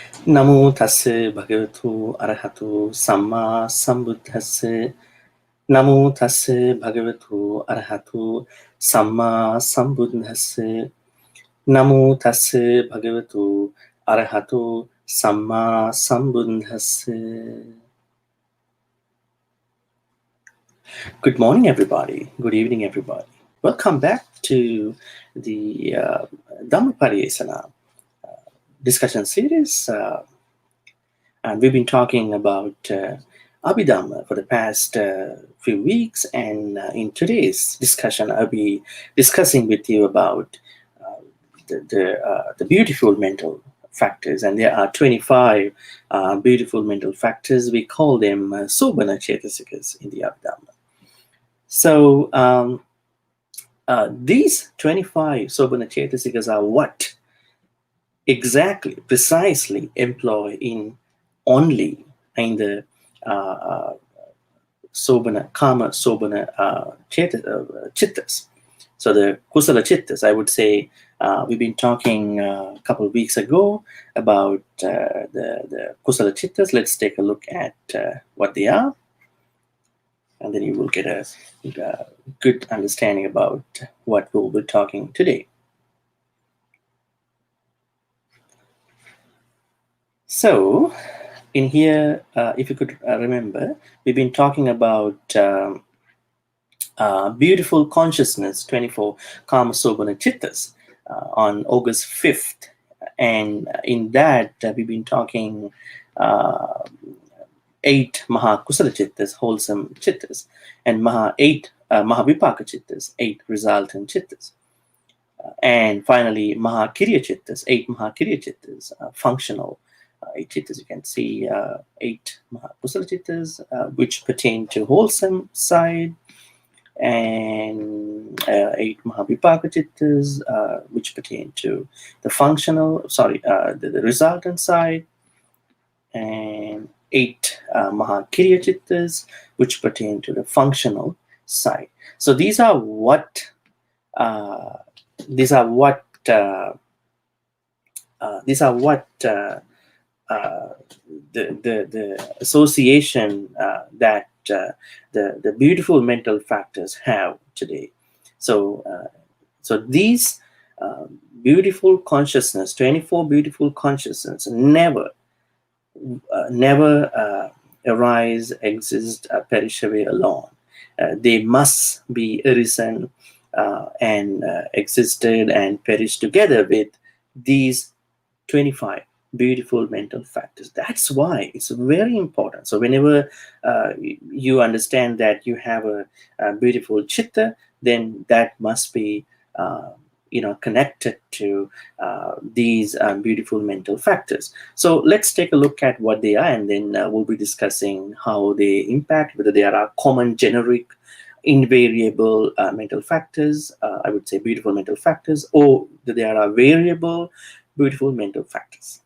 Namo tassa bhagavato arahato samma sambuddhassa. Namo tassa bhagavato arahato samma sambuddhassa. Namo tassa bhagavato arahato samma sambuddhassa. Good morning, everybody. Good evening, everybody. Welcome back to the Dhammapariyesanā discussion series. And we've been talking about Abhidhamma for the past few weeks. And in today's discussion, I'll be discussing with you about the beautiful mental factors. And there are 25 beautiful mental factors. We call them Sobhana Cetasikas in the Abhidhamma. So these 25 Sobhana Cetasikas are what exactly, precisely employ in only in the Sobhana, Kama Sobhana Chittas. So the Kusala Chittas, I would say, we've been talking a couple of weeks ago about the Kusala Chittas. Let's take a look at what they are. And then you will get a good understanding about what we'll be talking today. So, in here, if you could remember, we've been talking about beautiful consciousness, 24 Kama Sobhana Chittas on August 5th. And in that, we've been talking 8 Mahakusala Chittas, wholesome Chittas, and 8 Mahavipaka Chittas, 8 resultant Chittas. And finally, Mahakiriya Chittas, 8 Mahakiriya Chittas, functional 8 Chittas. You can see 8 Mahakusala Chittas, which pertain to wholesome side, and 8 Mahavipaka Chittas, which pertain to the functional, the resultant side, and 8 Mahakiriya Chittas, which pertain to the functional side. So these are what the association that the beautiful mental factors have today. So these beautiful consciousness, 24 beautiful consciousness, never arise, exist, perish away alone. They must be arisen and existed and perished together with these 25 beautiful mental factors. That's why it's very important. So whenever you understand that you have a beautiful chitta, then that must be connected to these beautiful mental factors. So let's take a look at what they are, and then we'll be discussing how they impact, whether they are common, generic, invariable mental factors, I would say beautiful mental factors, or that they are variable beautiful mental factors.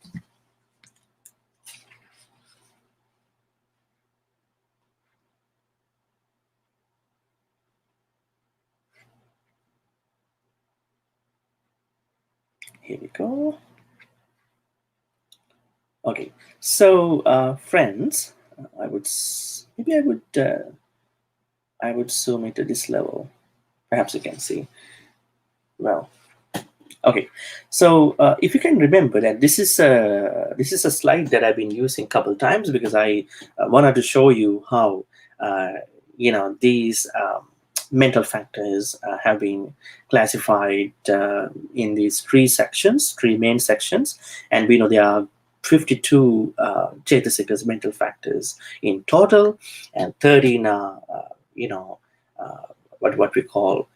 Here we go. Okay, so friends, I would zoom it to this level. Perhaps you can see well. Okay, so if you can remember that this is a slide that I've been using a couple times, because I wanted to show you how these mental factors have been classified in these three main sections, and we know there are 52 Cetasikas, mental factors in total, and 13 are what we call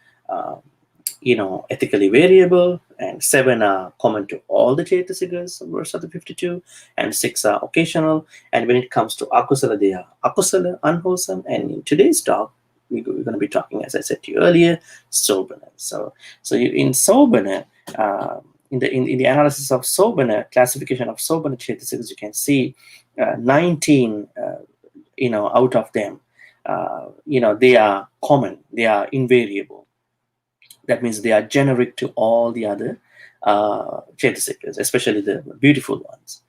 ethically variable, and 7 are common to all the Cetasikas, verse of the 52, and 6 are occasional. And when it comes to akusala, they are akusala, unwholesome. And in today's talk, we're going to be talking, as I said to you earlier, Sobhana. So in Sobhana, in the analysis of Sobhana, classification of Sobhana Cetasikas, you can see 19 out of them they are common, they are invariable. That means they are generic to all the other Cetasikas, especially the beautiful ones.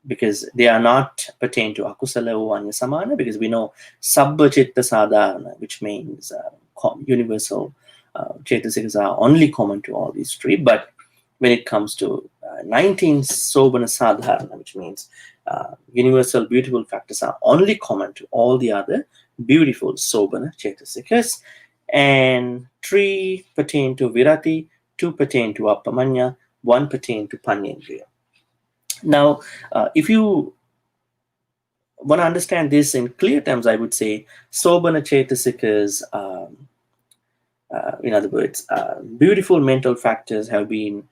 because they are not pertain to akusala or anya samana, because we know sabba chitta sadharana, which means universal cetasikas are only common to all these three. But when it comes to 19 Sobhana Sadharana, which means universal beautiful factors are only common to all the other beautiful Sobhana Cetasikas, and 3 pertain to Virati, 2 pertain to Appamanya, 1 pertain to Panyendriya. Now, if you want to understand this in clear terms, I would say Sobhana Cetasikas, in other words, beautiful mental factors have been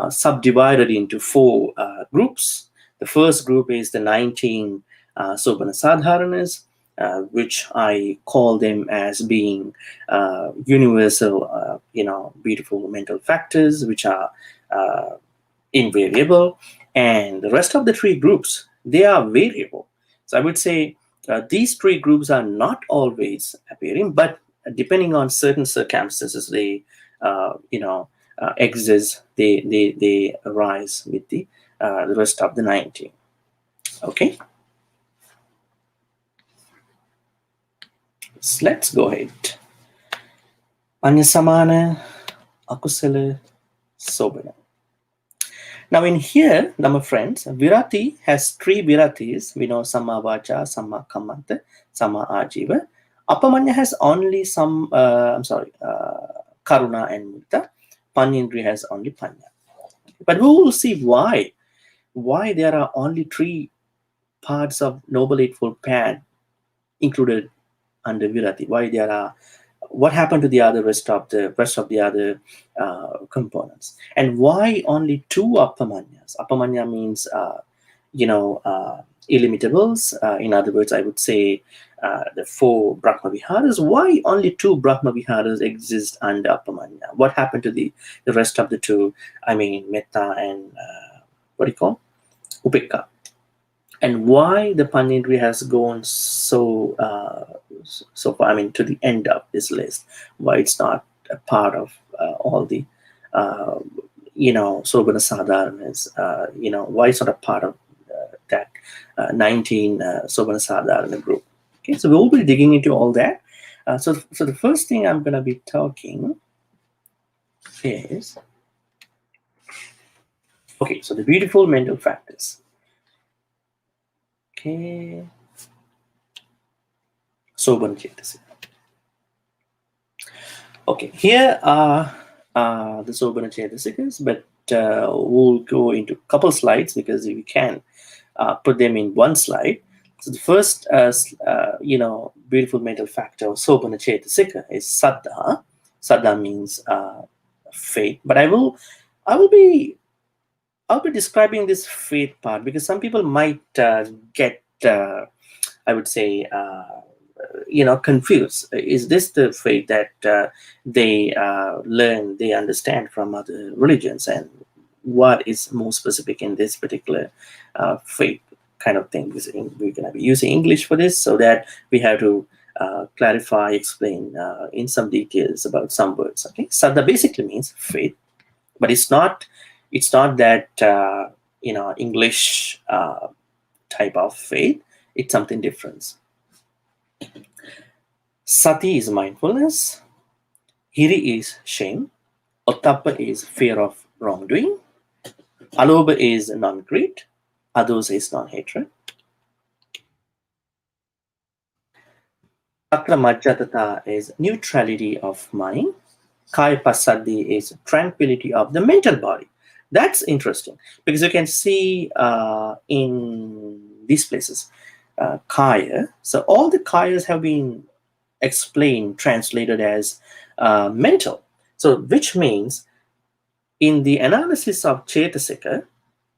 subdivided into 4 groups. The first group is the 19 Sobhana Sadharanas, which I call them as being universal, beautiful mental factors, which are invariable. And the rest of the 3 groups, they are variable. So I would say these 3 groups are not always appearing, but depending on certain circumstances, they exist, they arise with the rest of the 19. Okay, so let's go ahead. Anyasamana, akusala, sobhana. Now in here, my friends, virati has 3 viratis. We know Samavacha, Samakammanta, Sama Ajiva. Appamanya has only some, Karuna and Mudita. Panyendriya has only Panya. But we will see why there are only 3 parts of Noble Eightfold Path included under Virati. Why there are, what happened to the other rest of the other components, and why only 2 Appamanyas? Appamanya means illimitables. In other words, I would say the 4 Brahma Viharas. Why only 2 Brahma Viharas exist under Appamanya? What happened to the rest of the 2? I mean, Metta and what do you call Upekka? And why the Panyendriya has gone so far? I mean, to the end of this list. Why it's not a part of all the Sobhana Sadharanas? Why it's not a part of that 19 Sobhana Sadharana group? Okay, so we will be digging into all that. So the first thing I'm going to be talking is, okay, so the beautiful mental factors. Okay, Sobhana Cetasika. Okay, here are the Sobhana Cetasikas, but we'll go into a couple slides because we can put them in one slide. So the first, beautiful mental factor of Sobhana Cetasika is Saddha. Saddha means faith. But I'll be describing this faith part because some people might get, I would say, confused. Is this the faith that they learn, they understand from other religions, and what is more specific in this particular faith kind of thing? Because we're going to be using English for this, so that we have to clarify, explain in some details about some words. Okay, Saddha basically means faith, but it's not that English type of faith. It's something different. Sati is mindfulness, Hiri is shame, Ottappa is fear of wrongdoing, Alobha is non-greed, Adosa is non-hatred. Tatra Majjatata is neutrality of mind, Kaya Passaddhi is tranquility of the mental body. That's interesting because you can see in these places, Kaya. So all the Kayas have been explained, translated as mental. So which means in the analysis of Cetasika,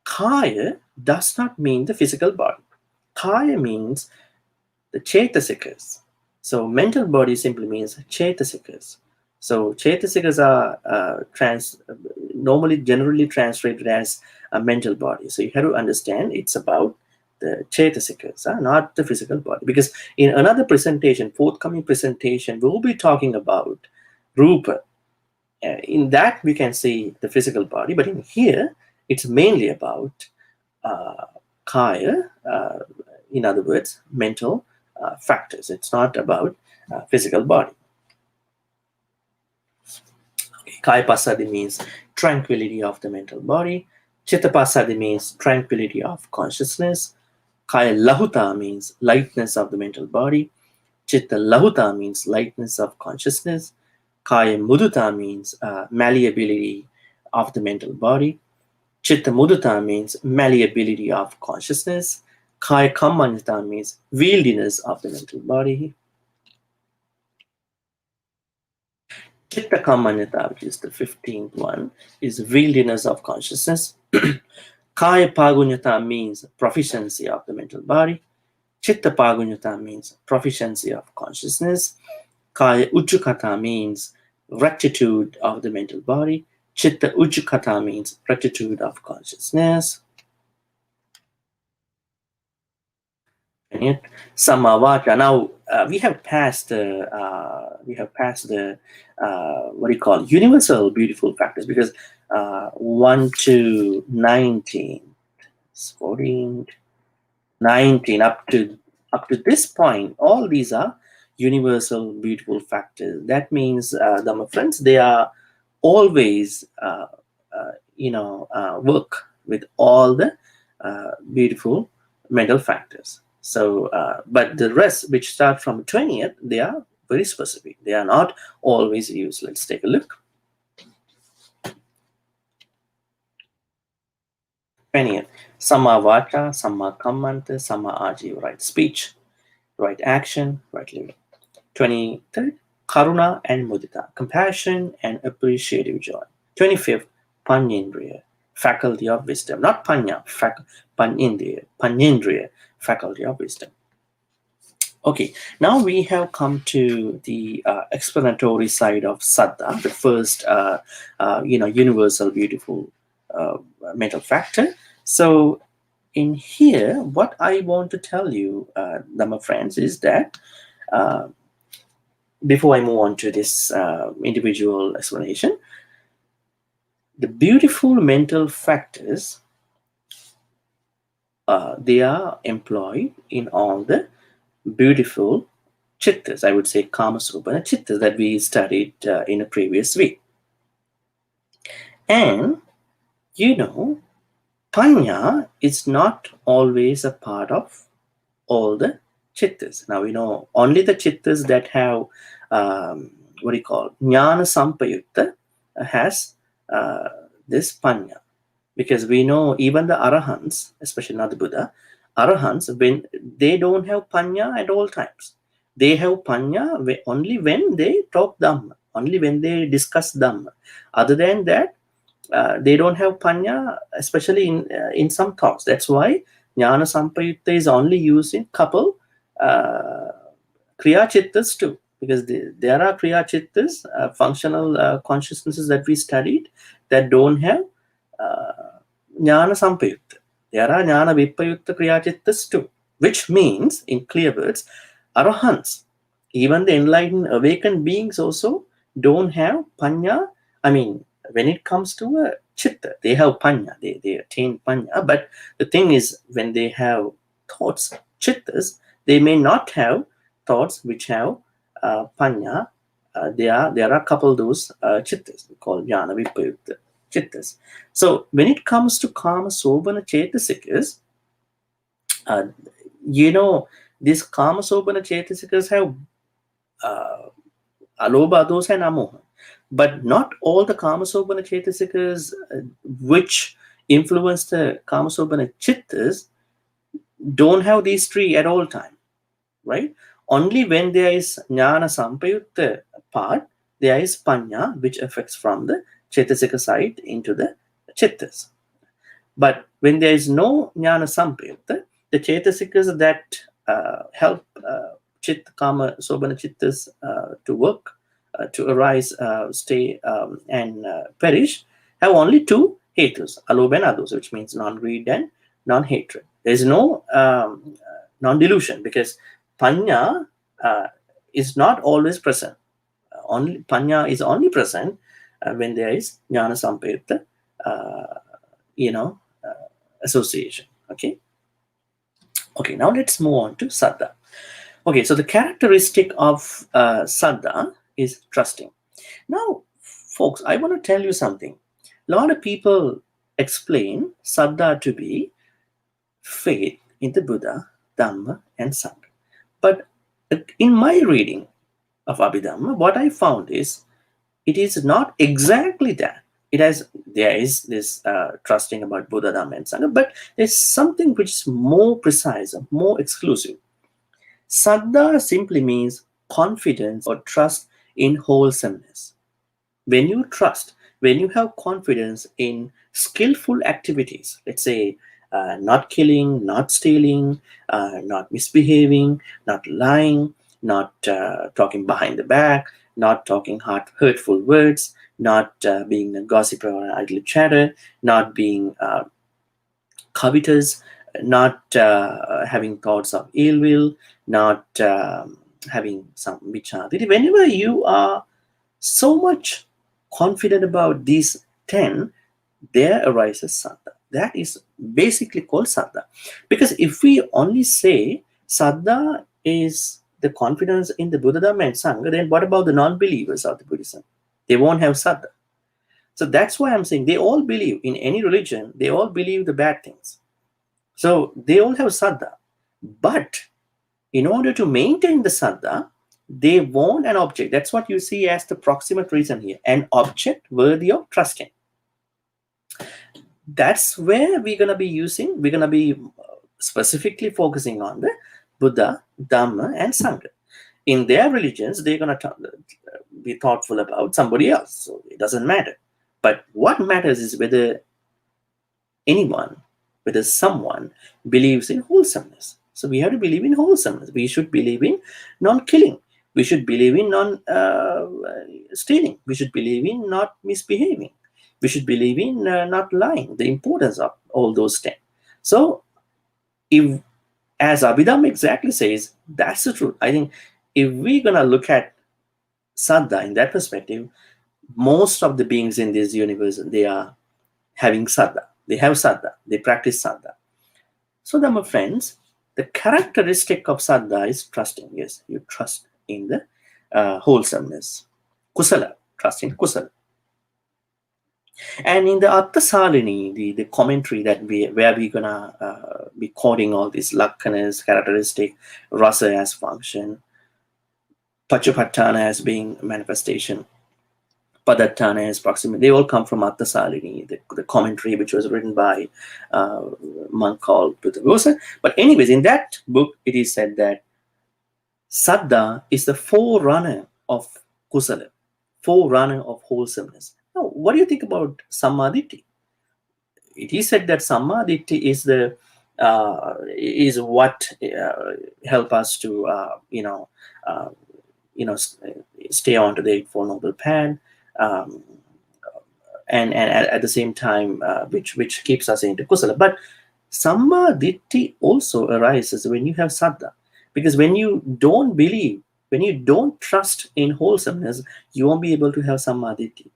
Kaya does not mean the physical body. Kaya means the Cetasikas. So mental body simply means Cetasikas. So Cetasikas are normally generally translated as a mental body. So you have to understand it's about the Cetasikas, not the physical body. Because in another presentation, forthcoming presentation, we will be talking about Rupa. In that we can see the physical body, but in here it's mainly about kaya, in other words, mental factors. It's not about physical body. Kaya pasadi means tranquility of the mental body. Chitta pasadi means tranquility of consciousness. Kaya lahuta means lightness of the mental body. Chitta lahuta means lightness of consciousness. Kaya mudita means malleability of the mental body. Chitta mudita means malleability of consciousness. Kaya kammanyata means wieldiness of the mental body. Chitta kammanyata, which is the 15th one, is wieldiness of consciousness. Kaya pagunyata means proficiency of the mental body. Chitta pagunyata means proficiency of consciousness. Kaya ujukata means rectitude of the mental body. Chitta ujukata means rectitude of consciousness. Samavacha. Now we have passed the what do you call universal beautiful factors, because 1 to 19, 14, 19 up to this point, all these are universal beautiful factors. That means, my friends, they are always work with all the beautiful mental factors. So, but the rest, which start from 20th, they are very specific. They are not always used. Let's take a look. 20th, Samavacha, Samakammanta, Samaajiva, right speech, right action, right living. 23rd, Karuna and Mudita, compassion and appreciative joy. 25th, Panyendriya, faculty of wisdom, not Panya, Panyendriya, faculty of wisdom. Okay, now we have come to the explanatory side of Saddha, the first, universal, beautiful mental factor. So, in here, what I want to tell you, my friends, is that before I move on to this individual explanation, the beautiful mental factors, they are employed in all the beautiful chittas, I would say Kama Sobhana chittas, that we studied in a previous week. And, Panya is not always a part of all the chittas. Now, only the chittas that have, Jnana Sampayukta has this Panya. Because we know even the Arahants, especially not the Buddha, Arahants, when they don't have Panya at all times. They have Panya only when they talk Dhamma, only when they discuss Dhamma. Other than that, they don't have Panya, especially in some talks. That's why Jnana Sampayutta is only used in couple Kriya Chittas too. Because there are Kriya Chittas, functional consciousnesses that we studied, that don't have Jnana Sampayutta. There are Jnana Vipayutta Kriya Chittas too. Which means, in clear words, Arahants, even the enlightened, awakened beings also don't have Panya. I mean, when it comes to a chitta, they have Panya, they attain Panya. But the thing is, when they have thoughts, chittas, they may not have thoughts which have Panya. There are a couple of those chittas called Jnana Vipayutta chittas. So when it comes to Kama Sobhana Cetasikas, these Kama Sobhana Cetasikas have Alobha, Dosa, and Amoha. But not all the Kama Sobhana Cetasikas which influence the Kama Sobhana Chittas don't have these three at all time, right? Only when there is Jnana Sampayutta part, there is Panya, which affects from the Cetasika side into the Chittas. But when there is no Jnana Sampayutta, the Cetasikas that help Chitta, Kama Sobhana Chittas to work, to arise, stay, and perish, have only two hetus, alobha and adosa, which means non-greed and non-hatred. There is no non-delusion, because Panya is not always present. Only Panya is only present when there is Jnana Sampayutta, association. Okay. Okay, now let's move on to Saddha. Okay, so the characteristic of Saddha is trusting. Now, folks, I want to tell you something. A lot of people explain Saddha to be faith in the Buddha, Dhamma, and Sangha. But in my reading of Abhidhamma, what I found is it is not exactly that. There is this trusting about Buddha, Dhamma, and Sangha, but there's something which is more precise, more exclusive. Saddha simply means confidence or trust in wholesomeness. When you trust, when you have confidence in skillful activities, let's say not killing, not stealing, not misbehaving, not lying, not talking behind the back, not talking hurtful words, not being a gossiper or an idle chatter, not being covetous, not having thoughts of ill will, not having some vichara. Whenever you are so much confident about these 10, there arises Saddha. That is basically called Saddha. Because if we only say Saddha is the confidence in the Buddha, Dhamma, and Sangha, then what about the non-believers of the Buddhism? They won't have Saddha. So that's why I'm saying they all believe in any religion, they all believe the bad things. So they all have Saddha. But in order to maintain the Saddha, they want an object. That's what you see as the proximate reason here. An object worthy of trusting. That's where we're going to be specifically focusing on the Buddha, Dhamma, and Sangha. In their religions, they're going to be thoughtful about somebody else. So it doesn't matter. But what matters is whether someone believes in wholesomeness. So we have to believe in wholesomeness. We should believe in non-killing. We should believe in non-stealing. We should believe in not misbehaving. We should believe in not lying, the importance of all those 10. So, if, as Abhidhamma exactly says, that's the truth. I think if we're going to look at Saddha in that perspective, most of the beings in this universe, they are having Saddha. They have Saddha. They practice Saddha. So, my friends, the characteristic of Saddha is trusting. Yes, you trust in the wholesomeness. Kusala, trust in Kusala. And in the Attasalini, the commentary that where we're gonna be quoting all these lakkhanas, characteristic, rasa as function, pachupattana as being manifestation, padattana as proximity, they all come from Attasalini, the commentary which was written by a monk called Buddhaghosa. But anyways, in that book, it is said that Saddha is the forerunner of kusala, forerunner of wholesomeness. Now, what do you think about Sammaditthi? It is said that Sammaditthi is what help us to stay on to the Eightfold Noble Path, and at the same time which keeps us into kusala. But Sammaditthi also arises when you have Saddha. Because when you don't believe, when you don't trust in wholesomeness, you won't be able to have Sammaditthi,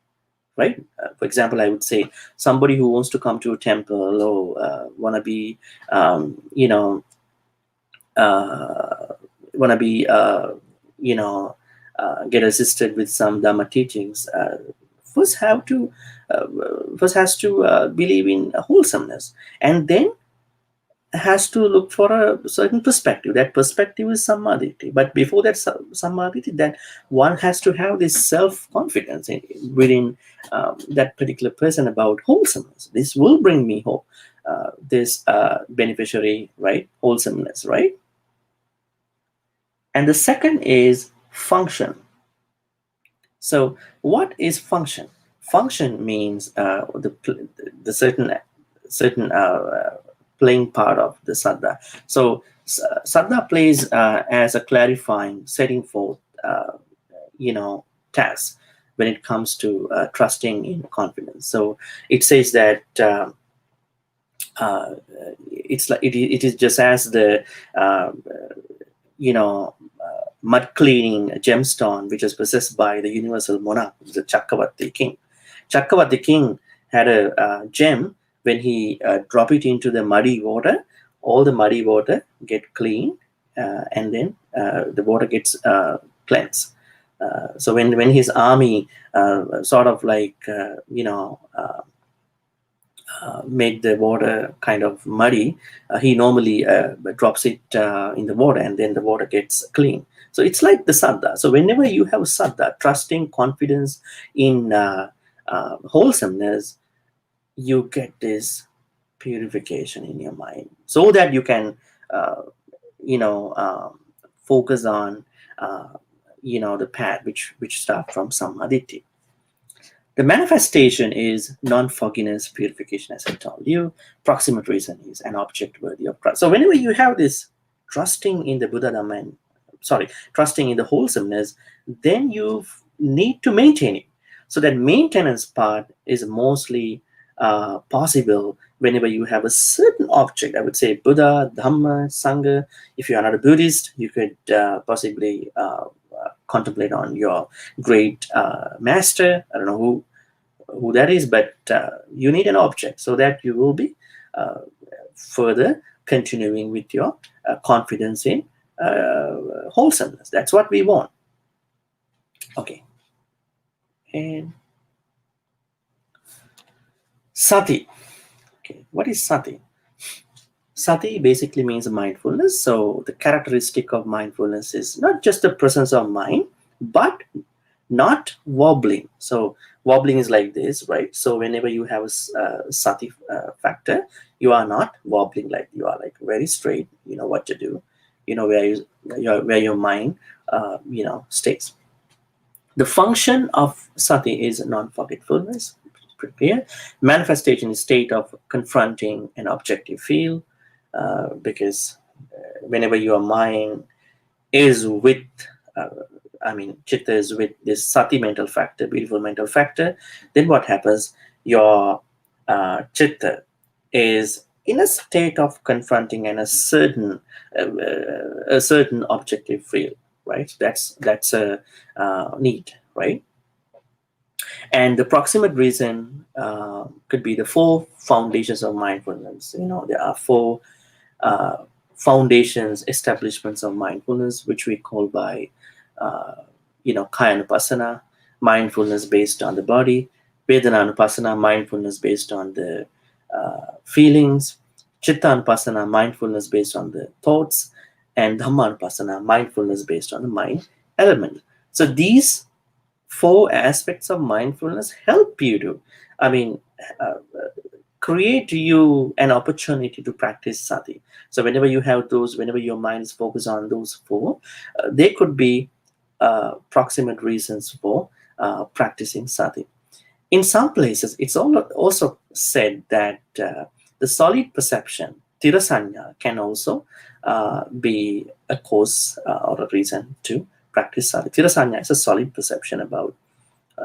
right? For example, I would say somebody who wants to come to a temple or want to be, get assisted with some Dhamma teachings, first has to believe in wholesomeness, and then has to look for a certain perspective. That perspective is Sammaditthi. But before that Sammaditthi, then one has to have this self-confidence within that particular person about wholesomeness. This will bring me hope. This beneficiary, right? Wholesomeness, right? And the second is function. So what is function? Function means the certain playing part of the Saddha. So Saddha plays as a clarifying, setting forth, task when it comes to trusting in confidence. So it says that it's like it is just as the mud cleaning gemstone which is possessed by the universal monarch, the Chakravarti king. Chakravarti king had a gem. When he dropped it into the muddy water, all the muddy water get clean, and then the water gets cleansed. So when his army sort of like made the water kind of muddy, he normally drops it in the water, and then the water gets clean. So it's like the saddha. So whenever you have saddha, trusting, confidence in wholesomeness, you get this purification in your mind, so that you can focus on the path which start from samadhi. The manifestation is non-fogginess, purification, as I told you. Proximate reason is an object worthy of trust. So whenever you have this trusting in the Buddha Dhamma, trusting in the wholesomeness, then you need to maintain it. So that maintenance part is mostly possible whenever you have a certain object. I would say Buddha, Dhamma, Sangha. If you are not a Buddhist, you could possibly contemplate on your great master. I don't know who that is, but you need an object so that you will be further continuing with your confidence in wholesomeness. That's what we want. Okay. And sati. Okay, what is sati? Sati basically means mindfulness. So the characteristic of mindfulness is not just the presence of mind, but not wobbling. So wobbling is like this, right? So whenever you have a sati factor, you are not wobbling, like you are like very straight. You know what to do. You know where your mind stays. The function of sati is non-forgetfulness. Pretty clear. Manifestation is state of confronting an objective field, because whenever your mind is with chitta is with this sati mental factor, beautiful mental factor, then what happens? Your chitta is in a state of confronting and a certain objective field, right? So that's a need, right? And the proximate reason could be the 4 foundations of mindfulness. There are 4 foundations, establishments of mindfulness, which we call by Kayanupassana, mindfulness based on the body; Vedananupassana, mindfulness based on the feelings; Chittanupassana, mindfulness based on the thoughts; and Dhammanupassana, mindfulness based on the mind element. So these 4 aspects of mindfulness help you to, create you an opportunity to practice sati. So whenever you have those, whenever your mind is focused on those 4, they could be proximate reasons for practicing sati. In some places, it's also said that the solid perception, tirasanya, can also be a cause or a reason to practice sati. Tirasanya is a solid perception about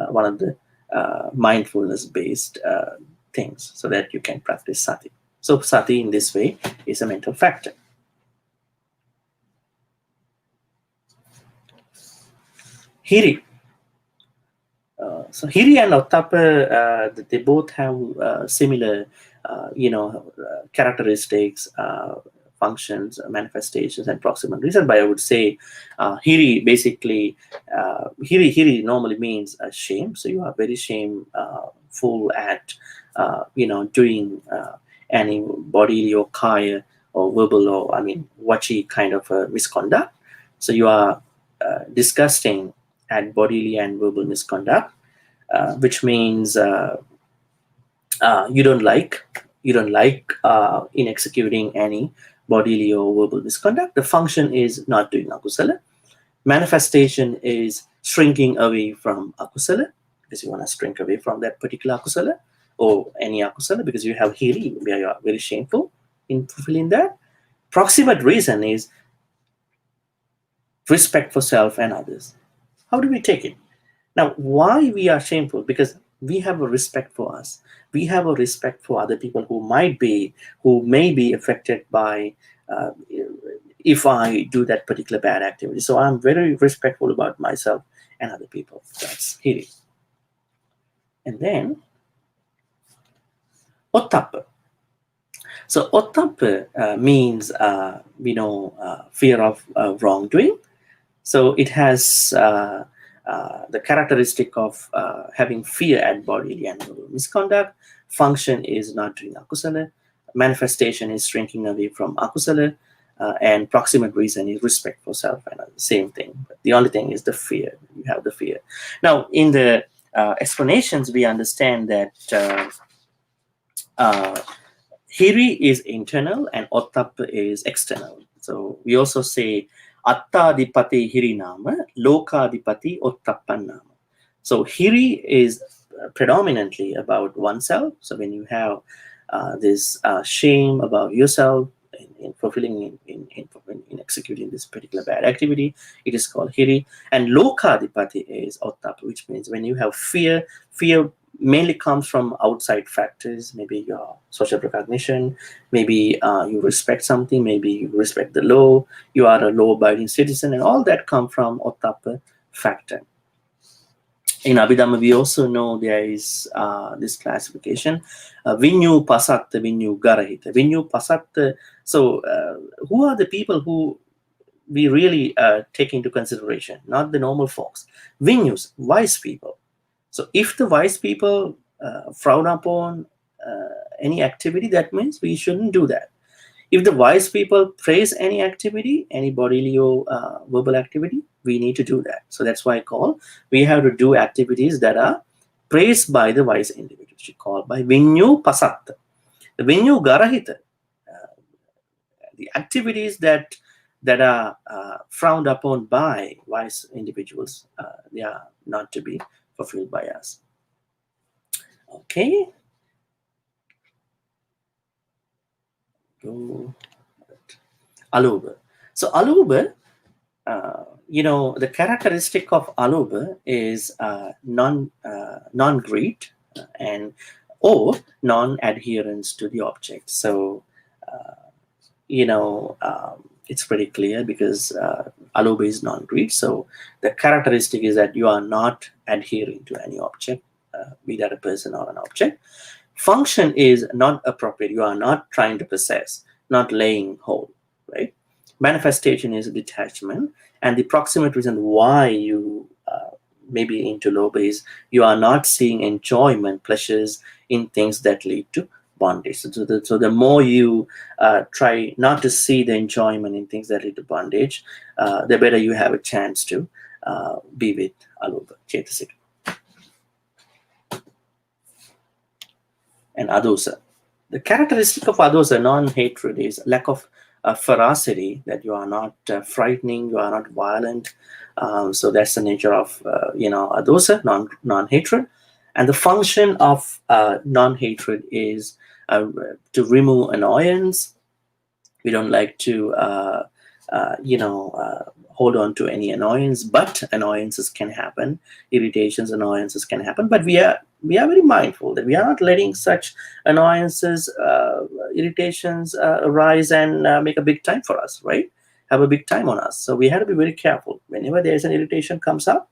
one of the mindfulness-based things, so that you can practice sati. So sati in this way is a mental factor. Hiri. So hiri and ottappa, they both have similar, characteristics, functions, manifestations, and proximate reason. But I would say hiri basically, hiri normally means shame. So you are very shameful at doing any bodily or kaya or verbal or vachi kind of misconduct. So you are disgusting at bodily and verbal misconduct, which means you don't like in executing any bodily or verbal misconduct. The function is not doing akusala. Manifestation is shrinking away from akusala, because you want to shrink away from that particular akusala or any akusala, because you have hiri, where you are very shameful in fulfilling that. Proximate reason is respect for self and others. How do we take it? Now, why we are shameful? Because we have a respect for us. We have a respect for other people who may be affected by if I do that particular bad activity. So I'm very respectful about myself and other people. That's hiri. And then ottappa. So ottappa means, fear of wrongdoing. So it has the characteristic of having fear at bodily and moral misconduct. Function is not doing akusala. Manifestation is shrinking away from akusala. And proximate reason is respect for self and others. Same thing. But the only thing is the fear. You have the fear. Now, in the explanations, we understand that hiri is internal and ottappa is external. So we also say attadipati hirinama, lokadipati ottappanama. So hiri is predominantly about oneself. So when you have this shame about yourself in fulfilling, in executing this particular bad activity, it is called hiri. And lokadipati is ottappa, which means when you have fear mainly comes from outside factors, maybe your social recognition, maybe you respect something, maybe you respect the law, you are a law-abiding citizen, and all that come from ottappa factor. In Abhidhamma, we also know there is this classification, vinyu pasatta, vinyu garahita. Vinyu pasatta, so who are the people who we really take into consideration? Not the normal folks. Vinyus, wise people. So if the wise people frown upon any activity, that means we shouldn't do that. If the wise people praise any activity, any bodily or verbal activity, we need to do that. So that's why I call we have to do activities that are praised by the wise individuals. We call by vinyu pasatta. The vinyu garahita, the activities that are frowned upon by wise individuals, they are not to be fulfilled by us. Okay. Alubha. So alubha, the characteristic of alubha is non-greed and or non-adherence to the object. So it's pretty clear because alubha is non-greed. So the characteristic is that you are not adhering to any object, be that a person or an object. Function is not appropriate. You are not trying to possess, not laying hold, right? Manifestation is detachment, and the proximate reason why you may be into lobha is you are not seeing enjoyment, pleasures in things that lead to bondage. So the more you try not to see the enjoyment in things that lead to bondage, the better you have a chance to be with alubha, Cetasikā. And adosa. The characteristic of adosa, non-hatred, is lack of ferocity, that you are not frightening, you are not violent. So that's the nature of adosa, non-hatred. And the function of non-hatred is to remove annoyance. We don't like to hold on to any annoyance, but annoyances can happen, irritations, annoyances can happen, but we are very mindful that we are not letting such annoyances, irritations arise and make a big time for us, right? Have a big time on us. So we have to be very careful. Whenever there's an irritation comes up,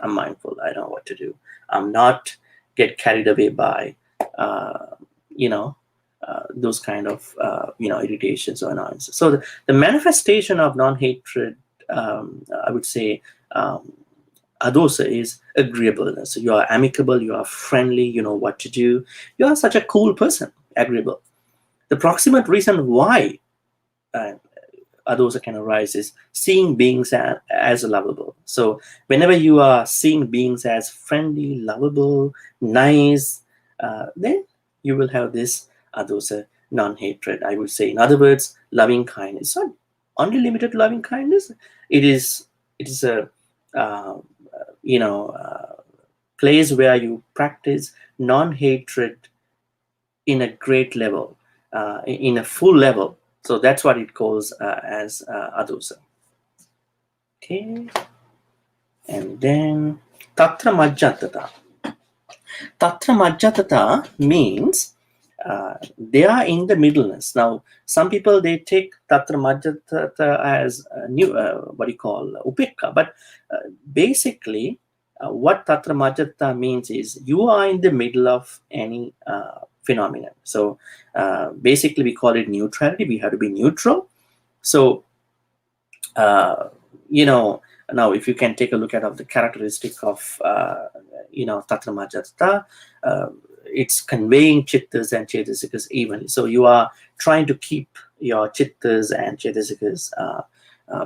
I'm mindful. I know what to do. I'm not get carried away by those kind of irritations or annoyances. So the manifestation of non-hatred, I would say, adosa is agreeableness. So you are amicable, you are friendly, you know what to do. You are such a cool person, agreeable. The proximate reason why adosa can arise is seeing beings as lovable. So whenever you are seeing beings as friendly, lovable, nice, then you will have this adosa, non-hatred, I would say. In other words, loving kindness. It's not only limited to loving kindness. It is a place where you practice non-hatred in a great level, in a full level. So that's what it calls as adosa. Okay, and then tatra majjatata. Tatra majjatata means they are in the middleness. Now, some people, they take tatra majjatata as what you call upekka, but basically what tatra majjatata means is you are in the middle of any phenomenon. So basically, we call it neutrality. We have to be neutral. So now if you can take a look at the characteristic of Tathramajata, it's conveying chittas and cetasikas evenly. So you are trying to keep your chittas and cetasikas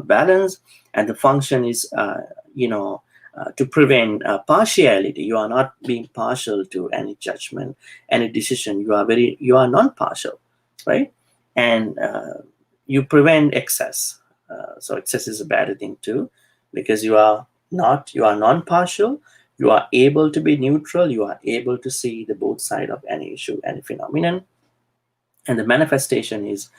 balance, and the function is to prevent partiality. You are not being partial to any judgment, any decision. You are non-partial, right? And you prevent excess. So excess is a bad thing too, because you are non-partial. You are able to be neutral. You are able to see the both side of any issue, any phenomenon. And the manifestation is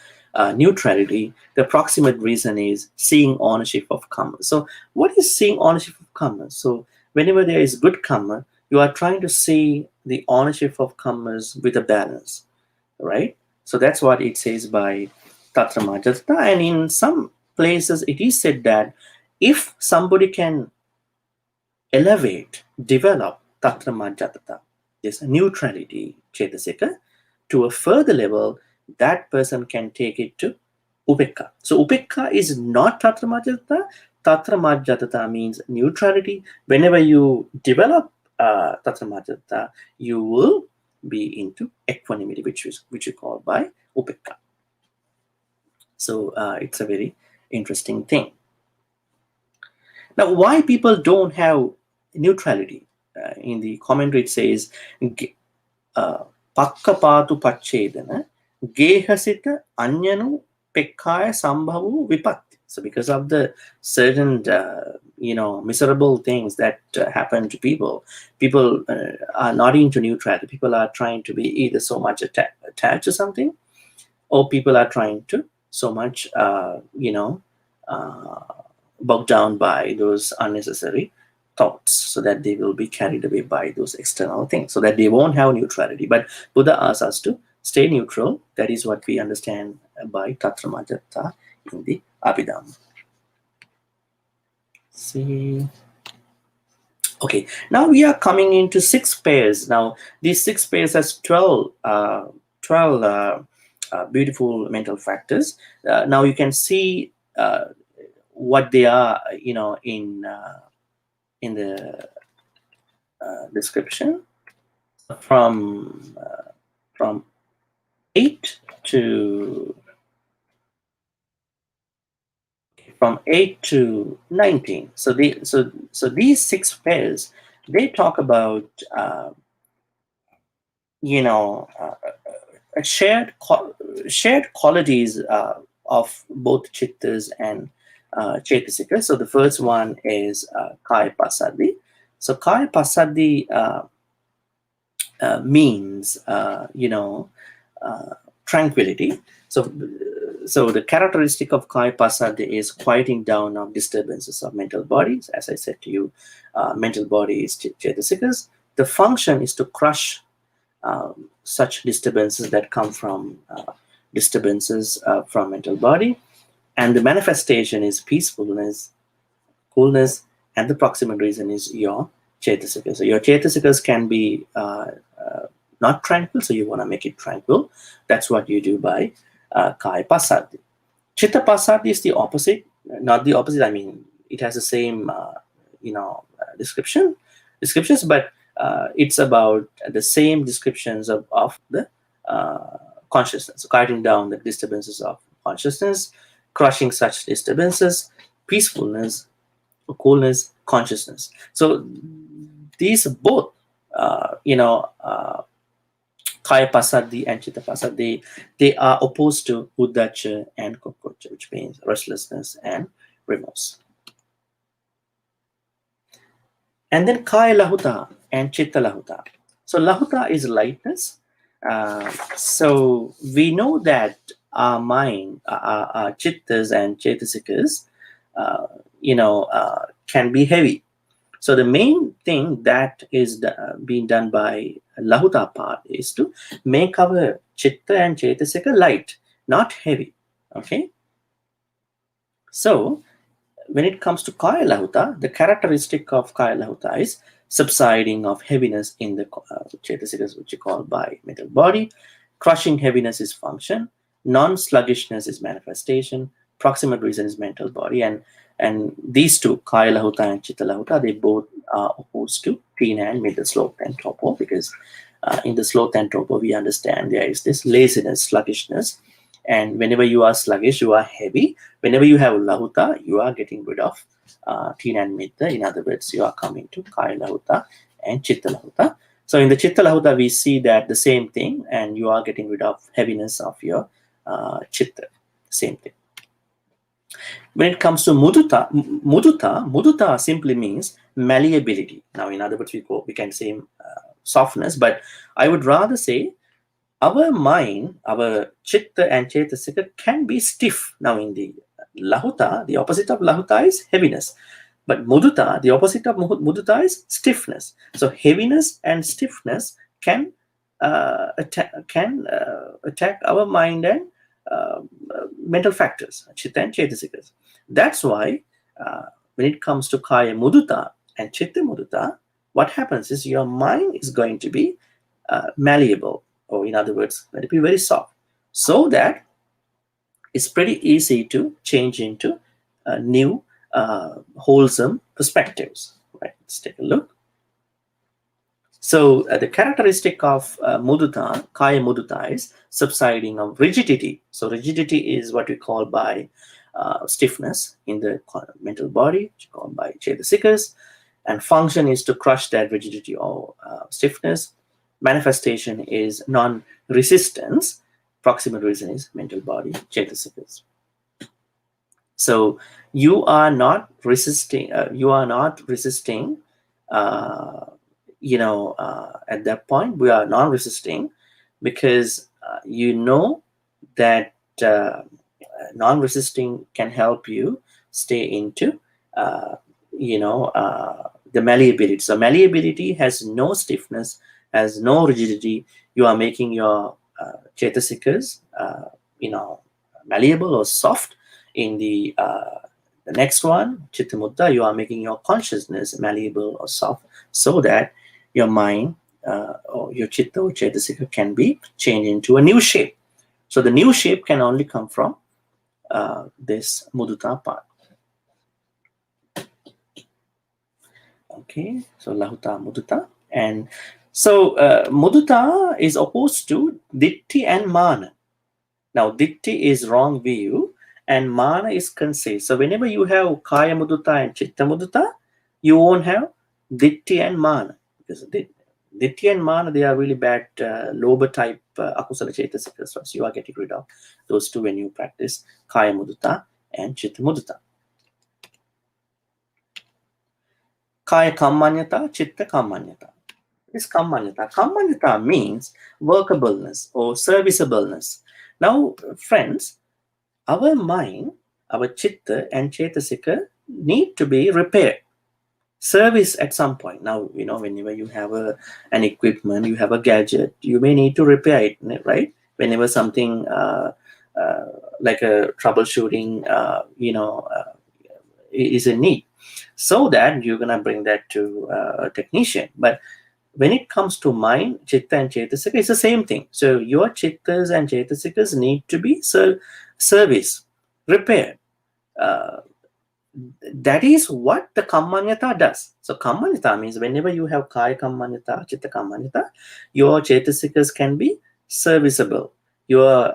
neutrality. The proximate reason is seeing ownership of karma. So what is seeing ownership of karma? So whenever there is good karma, you are trying to see the ownership of karmas with a balance, right? So that's what it says by Tathramajata. And in some places, it is said that if somebody can elevate, develop Tathramajata, this neutrality, Cetasika, to a further level, that person can take it to Upekka. So Upekka is not Tathramajata. Tathramajata means neutrality. Whenever you develop Tathramajata, you will be into equanimity, which you call by Upekka. So it's a very interesting thing. Now, why people don't have neutrality? In the commentary, it says, Pakkapatu Pachedana, Gehasita Anyanu Pekkaya Sambhavu Vipatti. So because of the certain miserable things that happen to people are not into neutrality. People are trying to be either so much attached to something, or people are trying to so much bogged down by those unnecessary thoughts, so that they will be carried away by those external things, so that they won't have neutrality. But Buddha asks us to stay neutral. That is what we understand by Tathramajata in the Abhidhamma. See. Okay, now we are coming into 6 pairs. Now, these 6 pairs has 12 beautiful mental factors. Now you can see what they are, in the description from 8 to 19. So these 6 pairs, they talk about shared qualities of both chittas and Cetasika. So the first one is Kaya Pasadi. So Kaya Pasadi means tranquility. So the characteristic of Kaya Pasadi is quieting down of disturbances of mental bodies. As I said to you, mental body is Cetasikas. The function is to crush such disturbances that come from disturbances from mental body. And the manifestation is peacefulness, coolness, and the proximate reason is your Cetasikas. So your Cetasikas can be not tranquil, so you want to make it tranquil. That's what you do by Kaya Pasadi. Chitta Pasadi is the opposite. Not the opposite, I mean, it has the same descriptions, but it's about the same descriptions of the consciousness. So quieting down the disturbances of consciousness, crushing such disturbances, peacefulness, coolness, consciousness. So these both, Kaya Pasadi and Chitta Pasadi, they are opposed to Uddacha and Kokkocha, which means restlessness and remorse. And then Kaya Lahuta and Chitta Lahuta. So Lahuta is lightness. So we know that our mind, our chittas and cetasikas, can be heavy. So the main thing that is being done by Lahuta part is to make our chitta and cetasika light, not heavy. Okay. So when it comes to Kaya Lahuta, the characteristic of Kaya Lahuta is subsiding of heaviness in the Cetasikas, which you call by mental body. Crushing heaviness is function. Non-sluggishness is manifestation. Proximate reason is mental body. And these two, Kaya Lahuta and Chitta Lahuta, they both are opposed to Tina and middle sloth and topo, because in the sloth and topo, we understand there is this laziness, sluggishness. And whenever you are sluggish, you are heavy. Whenever you have Lahuta, you are getting rid of Tina and Mitta. In other words, you are coming to Kaya Lahuta and Chitta Lahuta. So in the Chitta Lahuta, we see that the same thing, and you are getting rid of heaviness of your Chitta. Same thing. When it comes to mudita simply means malleability. Now, in other words, we can say softness, but I would rather say our mind, our Chitta and Cetasika can be stiff. Now, in the Lahuta, the opposite of Lahuta is heaviness. But mudita, the opposite of mudita is stiffness. So heaviness and stiffness can attack our mind and mental factors, Chitta and Cetasikas. That's why when it comes to Kaya Mudita and Chitta Mudita, what happens is your mind is going to be malleable, or in other words, going to be very soft, so that it's pretty easy to change into new wholesome perspectives. Right? Let's take a look. So the characteristic of mudita, Kaya Mudita, is subsiding of rigidity. So rigidity is what we call by stiffness in the mental body, which is called by Cetasikas, and function is to crush that rigidity or stiffness. Manifestation is non-resistance. Proximate reason is mental body, Cetasikas. So you are not resisting. At that point, we are non-resisting, because you know that non-resisting can help you stay into the malleability. So malleability has no stiffness, has no rigidity. You are making your Cetasikas malleable or soft. In the next one, Chitta Mudita, you are making your consciousness malleable or soft, so that your mind or your Chitta or Cetasika can be changed into a new shape. So the new shape can only come from this Mudita part. Okay, so Lahuta, Mudita. And so Mudita is opposed to Ditti and Mana. Now, Ditti is wrong view, and Mana is conceit. So whenever you have Kaya Mudita and Chitta Mudita, you won't have Ditti and Mana, because Ditti and Mana, they are really bad Lobha type Akusala Cetasikas. So you are getting rid of those two when you practice Kaya Mudita and Chitta Mudita. Kaya Kammanyata, Chitta Kammanyata. This Kammanyata. Kammanyata means workableness or serviceableness. Now, friends, our mind, our Chitta and Cetasika need to be repaired, service at some point. Now, whenever you have an equipment, you have a gadget, you may need to repair it, right? Whenever something like a troubleshooting, is in need, so that you're gonna bring that to a technician. But when it comes to mind, Chitta and Cetasika, it's the same thing. So your Chittas and Cetasikas need to be service, repaired. That is what the Kammanyata does. So Kammanyata means whenever you have Kaya Kammanyata, Chitta Kammanyata, your Cetasikas can be serviceable. Your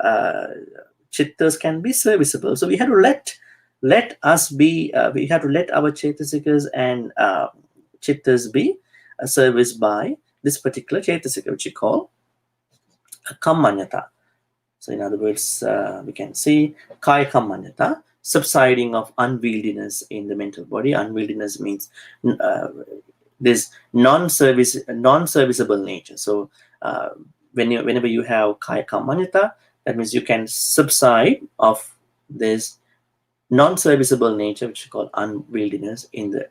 Chittas can be serviceable. So we have to let us be. We have to let our Cetasikas and Chittas be serviced by this particular Cetasika, which we call Kammanyata. So in other words, we can see Kaya Kammanyata, subsiding of unwieldiness in the mental body. Unwieldiness means this non-serviceable nature. So whenever you have Kaya Kammanyata, that means you can subside of this non-serviceable nature, which is called unwieldiness in the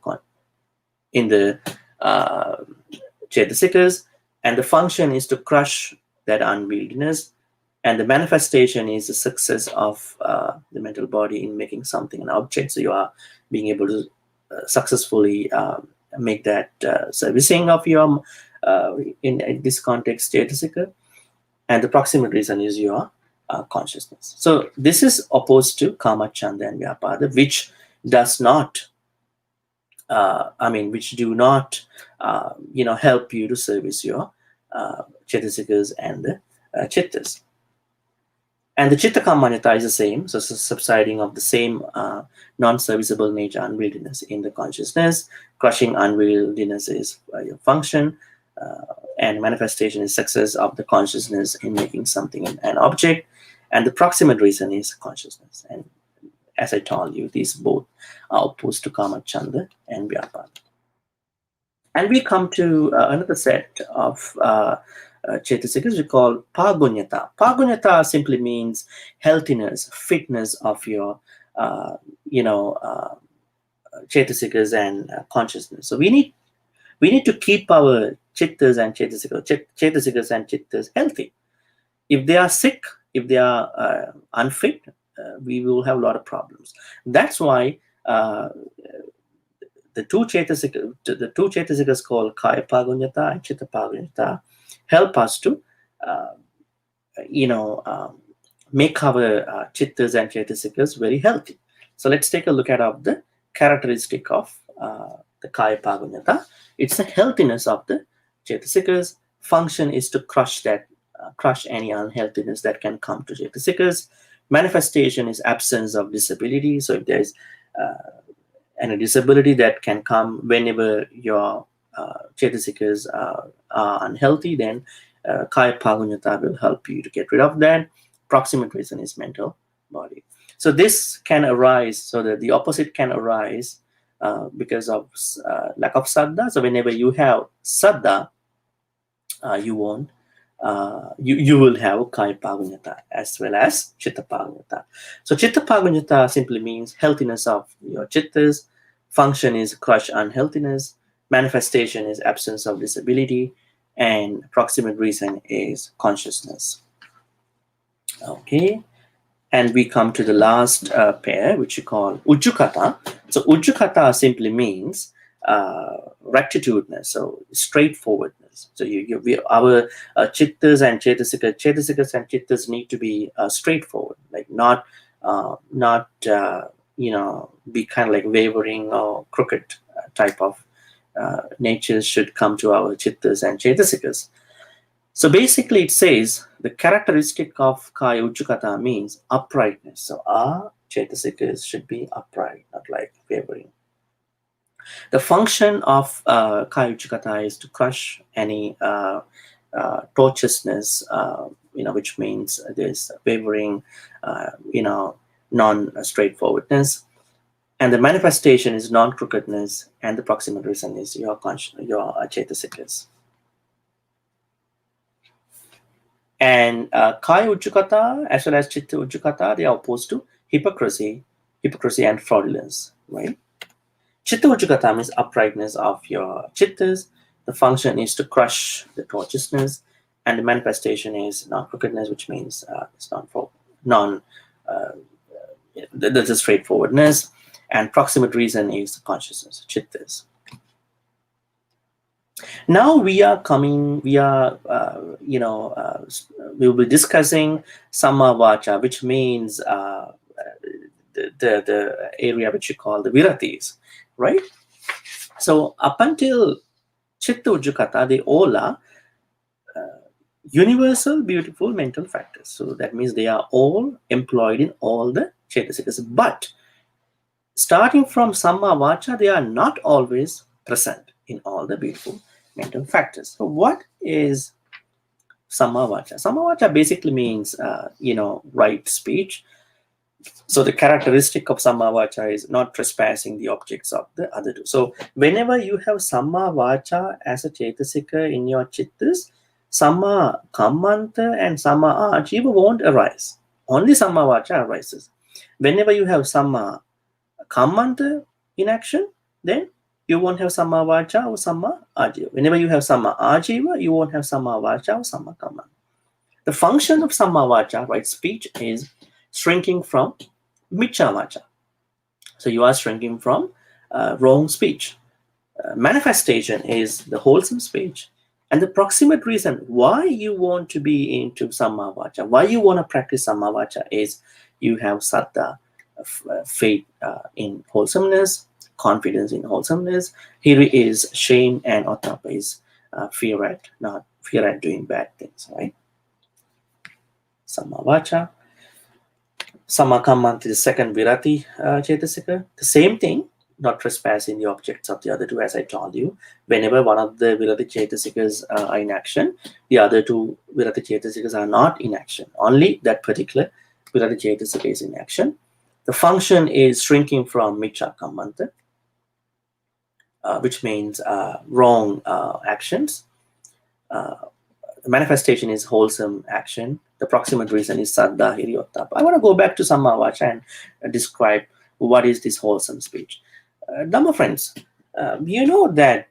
Cetasikas, and the function is to crush that unwieldiness, and the manifestation is the success of the mental body in making something an object. So you are being able to successfully make that servicing of your, in this context, Cetasikā, and the proximate reason is your consciousness. So this is opposed to Kama, Chanda, and Vyapada, which does not, which do not, help you to service your Cetasikas and the Chittas. And the Chitta Kamanyata is the same, so subsiding of the same non-serviceable nature, unwieldiness in the consciousness. Crushing unwieldiness is your function, and manifestation is success of the consciousness in making something an object, and the proximate reason is consciousness. And as I told you, these both are opposed to Kama, Chanda, and Vyapada. And we come to another set of Cetasikas we call Pagunyata. Pagunyata simply means healthiness, fitness of your, Cetasikas and consciousness. So we need to keep our Chittas and Cetasikas and Chittas healthy. If they are sick, if they are unfit, we will have a lot of problems. That's why the two Cetasikas called Kaya Pagunyata and Chitta Pagunyata help us to, make our Chittas and Cetasikas very healthy. So let's take a look at the characteristic of the Kaya Pagunyata. It's the healthiness of the Cetasikas. Function is to crush any unhealthiness that can come to Cetasikas. Manifestation is absence of disability. So if there is any disability that can come whenever your Cetasikas are unhealthy, then Kaya Pagunyata will help you to get rid of that. Proximate reason is mental body. So this can arise, so that the opposite can arise because of lack of saddha. So whenever you have saddha, you won't. You will have Kaya Pagunyata as well as Chitta Pagunyata. So Chitta Pagunyata simply means healthiness of your Chittas. Function is crush unhealthiness. Manifestation is absence of disability. And proximate reason is consciousness. Okay. And we come to the last pair, which you call Ujukata. So Ujukata simply means rectitudeness, so straightforwardness. So our Chittas and Cetasikas and Chittas need to be straightforward, like not be kind of like wavering or crooked type of natures should come to our Chittas and Cetasikas. So basically it says the characteristic of Kaya Ujukata means uprightness. So our Cetasikas should be upright, not like wavering. The function of Kaya Ujukata is to crush any tortuousness, which means there's wavering, non-straightforwardness. And the manifestation is non-crookedness, and the proximate reason is your Cetasikas. And Kaya Ujukata as well as Chitta Ujukata, they are opposed to hypocrisy and fraudulence, right? Chitta Ujukata means uprightness of your Chittas. The function is to crush the tortuousness, and the manifestation is non-crookedness, which means it's that's a straightforwardness, and proximate reason is the consciousness, Chittas. Now we will be discussing Samavacha, which means the area which you call the Viratis, right? So up until Chitta Ujukata, they all are universal, beautiful mental factors. So that means they are all employed in all the Cetasikas. But starting from Samavacha, they are not always present in all the beautiful mental factors. So what is Samavacha? Samavacha basically means, right speech. So the characteristic of Samavacha is not trespassing the objects of the other two. So whenever you have Samavacha as a Cetasika in your Chittas, Samma Kammanta and Samma Ajiva won't arise. Only Samavacha arises. Whenever you have Samma Kammanta in action, then you won't have Samavacha or Samma Ajiva. Whenever you have Samma Ajiva, you won't have Samavacha or Samma Kammanta. The function of Samavacha, right speech, is shrinking from Michavacha. So you are shrinking from wrong speech. manifestation is the wholesome speech. And the proximate reason why you want to be into Samavacha, why you want to practice Samavacha, is you have saddha, faith in wholesomeness, confidence in wholesomeness. Here is shame, and ottappa is fear at doing bad things, right? Samavacha. Samakammanti, the second virati Cetasikā. The same thing, not trespassing the objects of the other two, as I told you. Whenever one of the virati Cetasikas are in action, the other two virati Cetasikas are not in action. Only that particular virati Cetasika is in action. The function is shrinking from miccha kammanta, which means wrong actions. The manifestation is wholesome action. The proximate reason is saddha, hiri, ottappa. I want to go back to Samavacha and describe what is this wholesome speech. Dhamma friends, you know that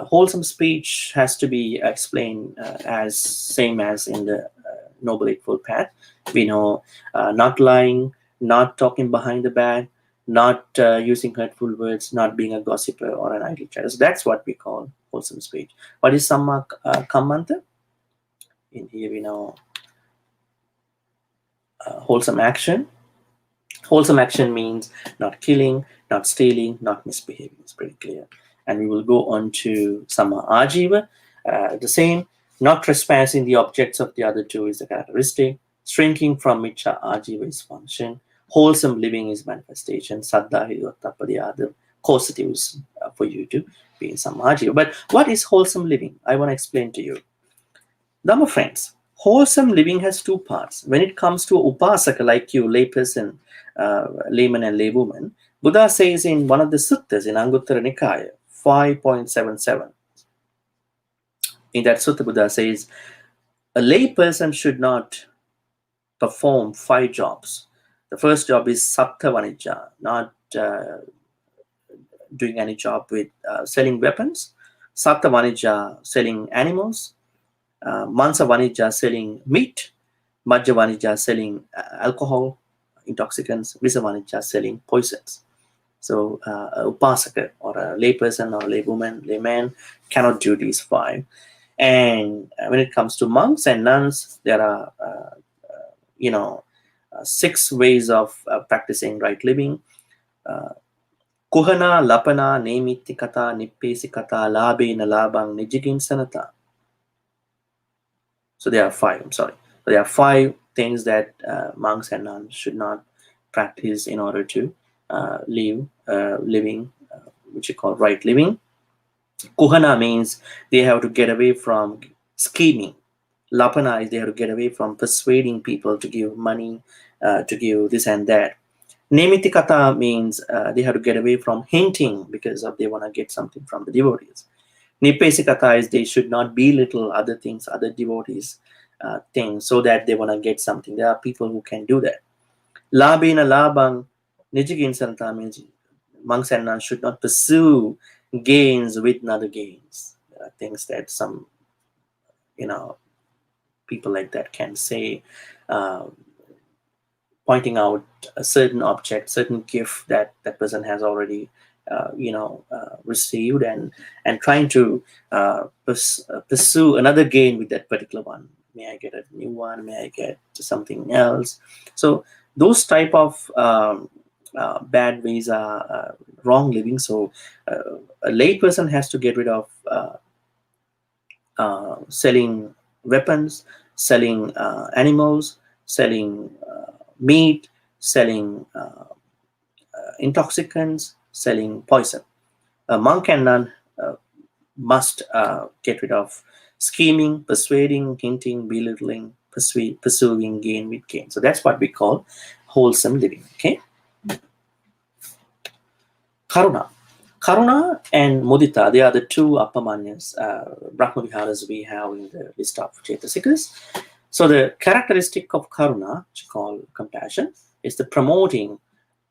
wholesome speech has to be explained as same as in the Noble Eightfold Path. We know not lying, not talking behind the back, not using hurtful words, not being a gossiper or an idle chatter. So that's what we call wholesome speech. What is Samma Kammanta? In here we know wholesome action. Wholesome action means not killing, not stealing, not misbehaving. It's pretty clear. And we will go on to Samma Ajiva. The same, not trespassing the objects of the other two is the characteristic. Shrinking from miccha Ajiva is function. Wholesome living is manifestation. Saddha, hiri, ottappa, the other causatives for you to be in Samma Ajiva. But what is wholesome living? I want to explain to you. Dhamma friends, wholesome living has two parts. When it comes to upasaka like you, layperson, layman and laywoman, Buddha says in one of the suttas in Anguttara Nikaya 5.77, in that sutta Buddha says, a layperson should not perform 5 jobs. The first job is sattva vanijja, not doing any job with selling weapons. Sattva vanijja, selling animals. Mansa vanijja, selling meat. Majja vanijja, selling alcohol, intoxicants. Visa vanijja, selling poisons. So a upasaka or a layperson or a laywoman, layman cannot do these 5. And when it comes to monks and nuns, there are 6 ways of practicing right living. Kuhana, lapana, nemitikata, nippesikata, labena, labang, nijigin-sanata. So there are 5. I'm sorry. So there are 5 things that monks and nuns should not practice in order to live living, which you call right living. Kuhana means they have to get away from scheming. Lapana is they have to get away from persuading people to give money, to give this and that. Nemitikata means they have to get away from hinting because they want to get something from the devotees. Nippesikata is they should not belittle other things, other devotees things, so that they want to get something. There are people who can do that. Labena labang nijigin-sanata means monks and nuns should not pursue gains with other gains. There are things that some people like that can say, pointing out a certain object, certain gift that that person has already received, and trying to pursue another gain with that particular one. May I get a new one? May I get something else? So those type of bad ways are wrong living. So a layperson has to get rid of selling weapons, selling animals, selling meat, selling intoxicants, selling poison. A monk and nun must get rid of scheming, persuading, hinting, belittling, pursuing gain with gain. So that's what we call wholesome living. Okay. Karuna and mudita, they are the 2 appamanyas, Brahmaviharas we have in the list of Cetasikas. So the characteristic of karuna, which is called compassion, is the promoting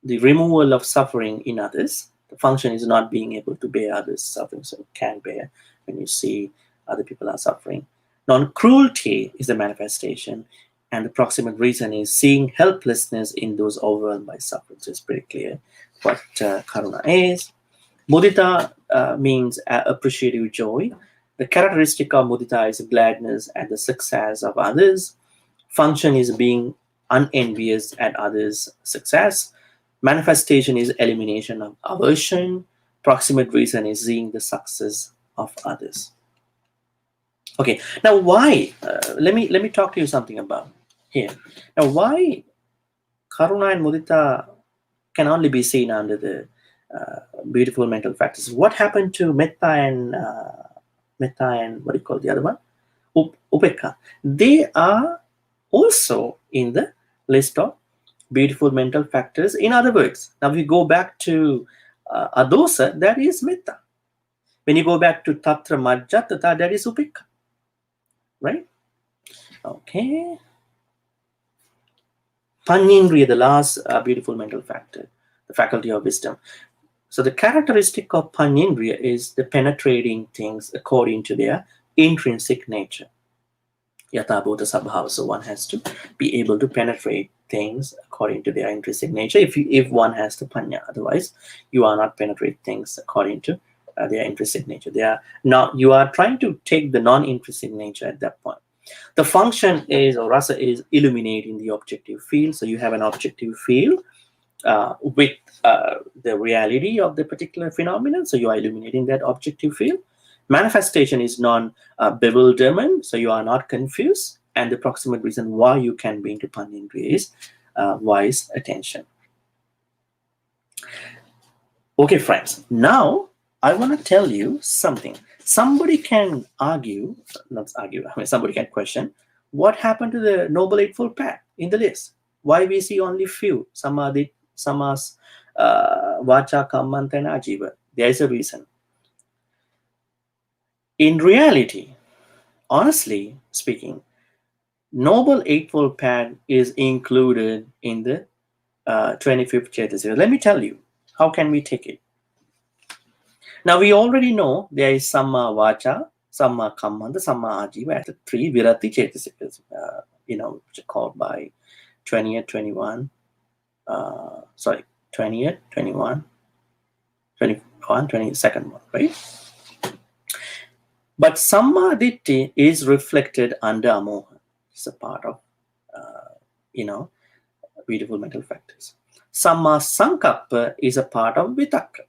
the removal of suffering in others. The function is not being able to bear others' suffering, so you can bear when you see other people are suffering. Non-cruelty is the manifestation, and the proximate reason is seeing helplessness in those overwhelmed by suffering. So it's pretty clear what karuna is. Mudita, means appreciative joy. The characteristic of mudita is gladness at the success of others. Function is being unenvious at others' success. Manifestation is elimination of aversion. Proximate reason is seeing the success of others. Okay, now why? Let me talk to you something about here. Now, why karuna and mudita can only be seen under the beautiful mental factors? What happened to metta and what do you call the other one? Upekka. They are also in the list of beautiful mental factors. In other words, now we go back to adosa, that is metta. When you go back to tatra majjatata, that is upekka. Right? Okay. Panyendriya, the last beautiful mental factor, the faculty of wisdom. So the characteristic of Panyendriya is the penetrating things according to their intrinsic nature. Yatha bhuta sabhava. So one has to be able to penetrate things according to their intrinsic nature. If one has the panya, otherwise you are not penetrate things according to their intrinsic nature. They are not. You are trying to take the non-intrinsic nature at that point. The function is, or rasa is, illuminating the objective field. So you have an objective field with the reality of the particular phenomenon. So you are illuminating that objective field. Manifestation is non-bewilderment. So you are not confused. And the proximate reason why you can be into Panyendriya is wise attention. Okay, friends. Now, I want to tell you something. Somebody can argue, not argue, I mean, somebody can question, what happened to the Noble Eightfold Path in the list? Why we see only few? Samadhi, samas, vacha, kammanta, and ajiva. There is a reason. In reality, honestly speaking, Noble Eightfold Path is included in the 25th Cetasikā. Let me tell you, how can we take it? Now, we already know there is Samavacha, Samma Kammanta, Samma Ajiva as the three Virati Cetasikas, which are called by 20th, 21, 20th, 21, 21, 22nd one, right? But Samma Ditti is reflected under Amoha. It's a part of, beautiful mental factors. Samma Sankappa is a part of Vitakka.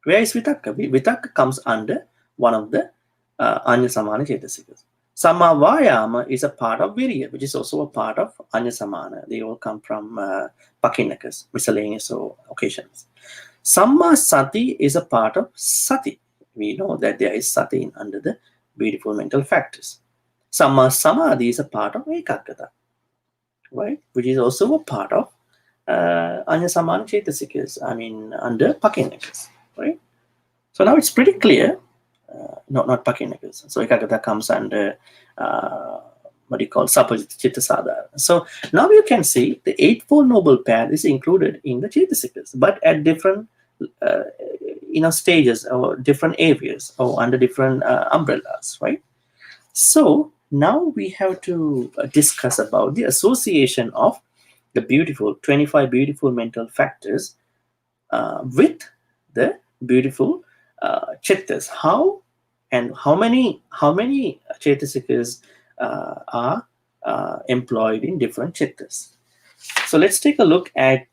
Where is Vitakka? Vitakka comes under one of the Anya Samana Cetasikas. Samma Vayama is a part of Virya, which is also a part of Anya Samana. They all come from Pakinakas, miscellaneous occasions. Samma Sati is a part of Sati. We know that there is Sati under the beautiful mental factors. Samma Samadhi is a part of Ekaggata, right? Which is also a part of Anya Samana Cetasikas, under Pakinakas, right? So now it's pretty clear. Not Pakinakas. So Ekaggata comes under Sapajita Sadhara. So now you can see the Eightfold Noble Path is included in the Cetasikas, but at different stages or different areas or under different umbrellas, right? So now we have to discuss about the association of the 25 beautiful mental factors with the beautiful chittas. How many cetasikas are employed in different chittas? So let's take a look at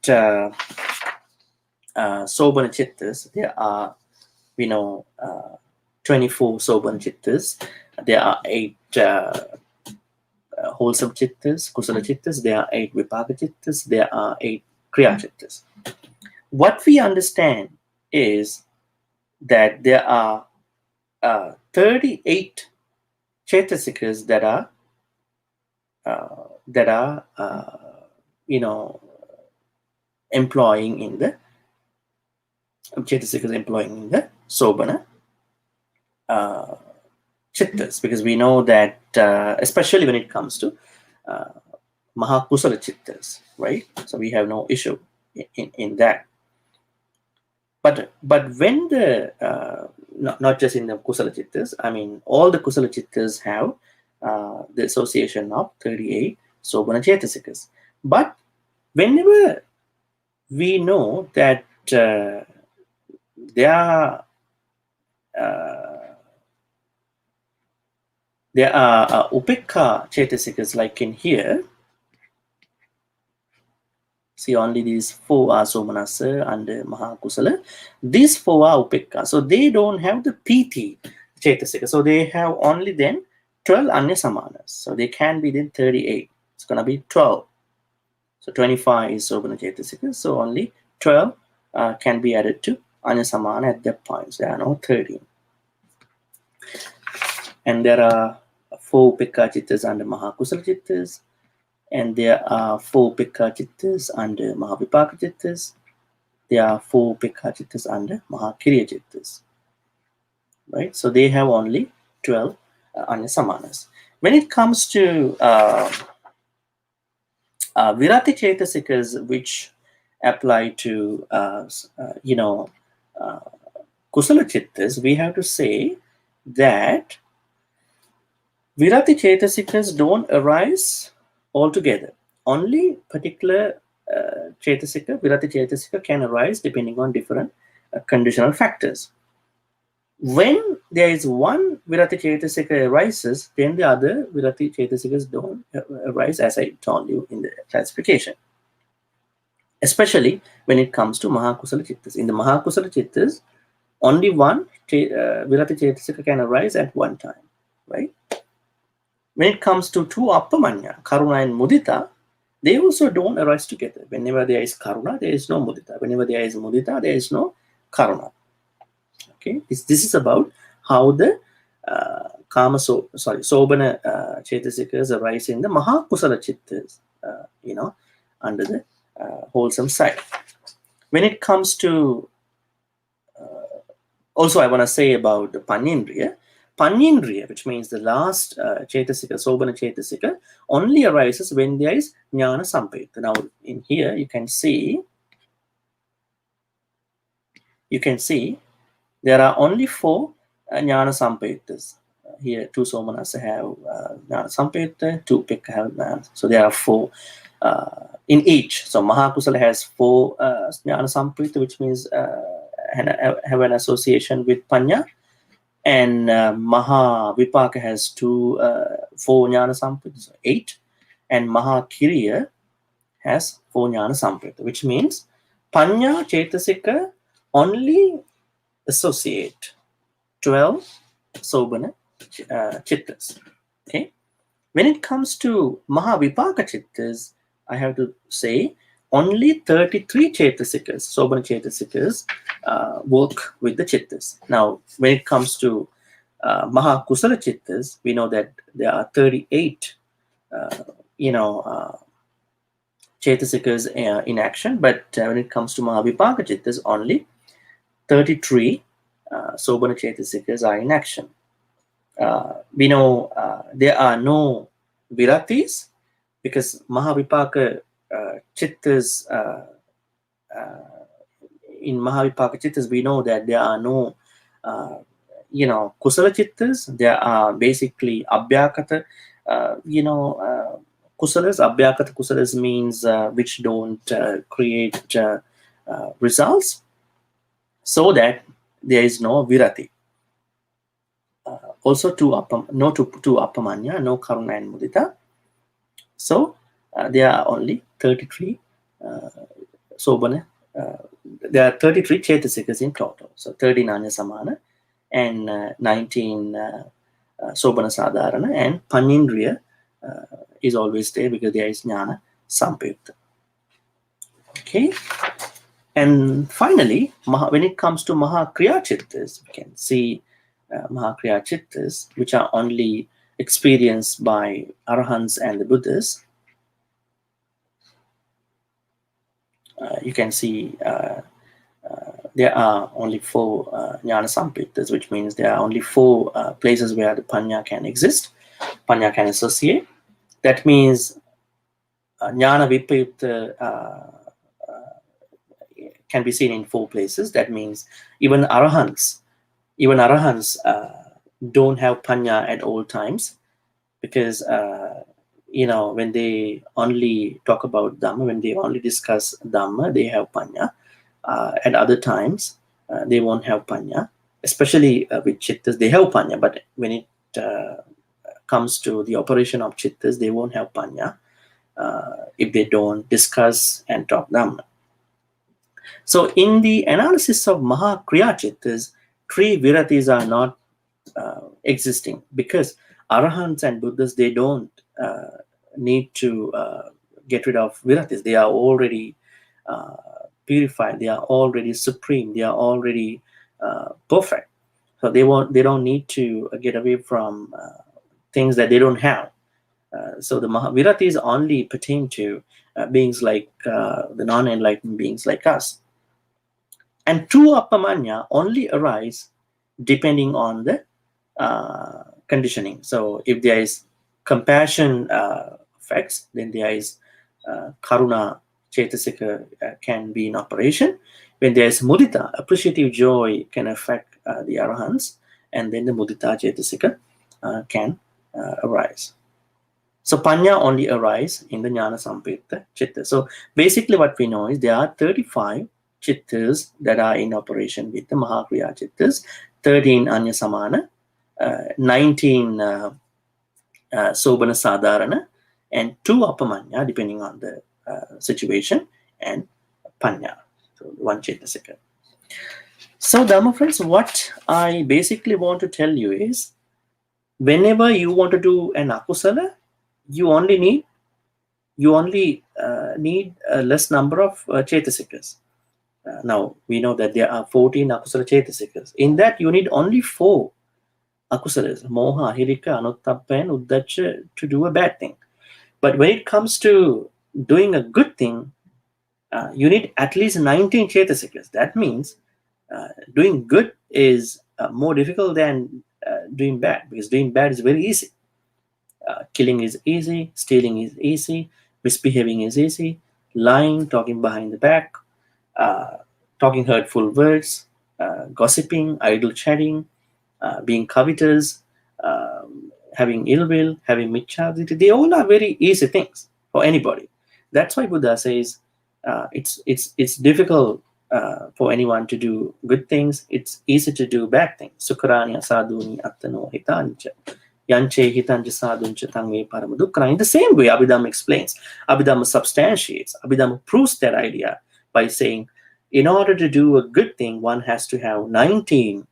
Sobhana chittas. There are 24 Sobhana chittas. There are 8 wholesome chittas, kusala chittas. There are 8 vipaka chittas. There are 8 kriya chittas. What we understand is that there are 38 cetasikas that are employing in the cetasikas employing in the Sobhana chittas, because we know that especially when it comes to Mahakusala chittas, right? So we have no issue in that. But when the not just in the Kusala chittas, all the Kusala chittas have the association of 38 Sobhana cetasikas. But whenever we know that there are there are upekka cetasikas like in here. See, only these 4 are somanasa and mahakusala. These 4 are upekka. So they don't have the piti cetasika. So they have only then 12 anya samanas. So they can be then 38. It's going to be 12. So 25 is sobhana cetasika. So only 12 can be added to anya samana at that point. So there are no 13. And there are 4 upekka chittas under mahakusala chittas. And there are 4 upekka chittas under mahavipaka chittas. There are 4 upekka chittas under mahakiriya chittas. Right? So they have only 12 anya samanas. When it comes to virati cetasikas, which apply to kusala chittas, we have to say that virati cetasikas don't arise altogether. Only particular cetasika, virati cetasika, can arise depending on different conditional factors. When there is one virati cetasika arises, then the other virati cetasikas don't arise, as I told you in the classification. Especially when it comes to mahakusala chittas. In the mahakusala chittas, only one virati cetasika can arise at one time, right? When it comes to 2 appamanya, karuna and mudita, they also don't arise together. Whenever there is karuna, there is no mudita. Whenever there is mudita, there is no karuna. Okay, this is about how the sobhana cetasikas arise in the mahakusala chittas, under the wholesome side. When it comes to, also I want to say about the Panyendriya, which means the last cetasika, sobhana cetasika, only arises when there is jnana sampayutta. Now in here you can see there are only 4 jnana sampayuttas. Here 2 somanas have jnana sampayutta, 2 upekka have jnana. So there are 4 in each. So mahakusala has 4 jnana sampayutta, which means have an association with panya. And mahavipaka has 4 jnana sampayutta, so 8. And mahakiriya has 4 jnana sampayutta, which means panya cetasika only associate 12 sobhana chittas. Okay. When it comes to mahavipaka chittas, I have to say only 33 cetasikas, sobhana cetasikas, work with the chittas. Now, when it comes to mahakusala chittas, we know that there are 38, cetasikas in action, but when it comes to mahavipaka chittas, only 33 sobhana cetasikas are in action. We know there are no viratis because mahavipaka chittas, in mahavipaka chittas, we know that there are no kusala chittas. There are basically abhyakata kusalas. Abhyakata kusalas means which don't create results, so that there is no virati. Also no two appamanya, no karuna and mudita. So there are only 33 sobhana. There are 33 cetasikas in total. So 13 anya samana and 19 sobhana sadharana, and panyendriya is always there because there is jnana sampayutta. Okay. And finally, when it comes to mahakriya chittas, we can see mahakriya chittas, which are only experienced by arahants and the Buddhas. You can see there are only 4 jnana sampayuttas, which means there are only 4 places where the panya can exist, panya can associate. That means jnana vipayutta can be seen in 4 places. That means even arahants don't have panya at all times, because when they only talk about Dhamma, when they only discuss Dhamma, they have panya. At other times, they won't have panya. especially with chittas, they have panya, but when it comes to the operation of chittas, they won't have panya if they don't discuss and talk Dhamma. So in the analysis of Mahakriya Chittas, three viratis are not existing, because Arahants and Buddhas, they don't need to get rid of viratis. They are already purified, they are already supreme, they are already perfect. So they don't need to get away from things that they don't have. So the Mahaviratis only pertain to beings like the non-enlightened beings like us. And true Appamanya only arise depending on the conditioning. So if there is compassion effects, then there is Karuna Cetasikā can be in operation. When there is Mudita, appreciative joy can affect the Arahants, and then the Mudita Cetasikā can arise. So Panya only arise in the Jnana Sampayukta Chitta. So basically what we know is there are 35 Chittas that are in operation with the Mahakriya Chittas, 13 Anya Samana, 19 Sobhana Sadharana, and 2 Appamanya depending on the situation, and Panya, so 1 Cetasikā. So Dhamma friends, what I basically want to tell you is, whenever you want to do an akusala, you only need a less number of Cetasikas. Now we know that there are 14 akusala Cetasikas. In that you need only 4 akusalas: moha, ahirika, anuttappa, and uddacca, to do a bad thing. But when it comes to doing a good thing, you need at least 19 Cetasikas. That means doing good is more difficult than doing bad, because doing bad is very easy. Killing is easy, stealing is easy, misbehaving is easy, lying, talking behind the back, talking hurtful words, gossiping, idle chatting, being covetous, having ill will, having micchavritti, they all are very easy things for anybody. That's why Buddha says it's difficult for anyone to do good things. It's easy to do bad things. Sukharani asaduni attano hitancha. Yanche hitancha saduncha tangme paramadukra. In the same way, Abhidhamma explains. Abhidhamma substantiates. Abhidhamma proves that idea by saying, in order to do a good thing, one has to have 19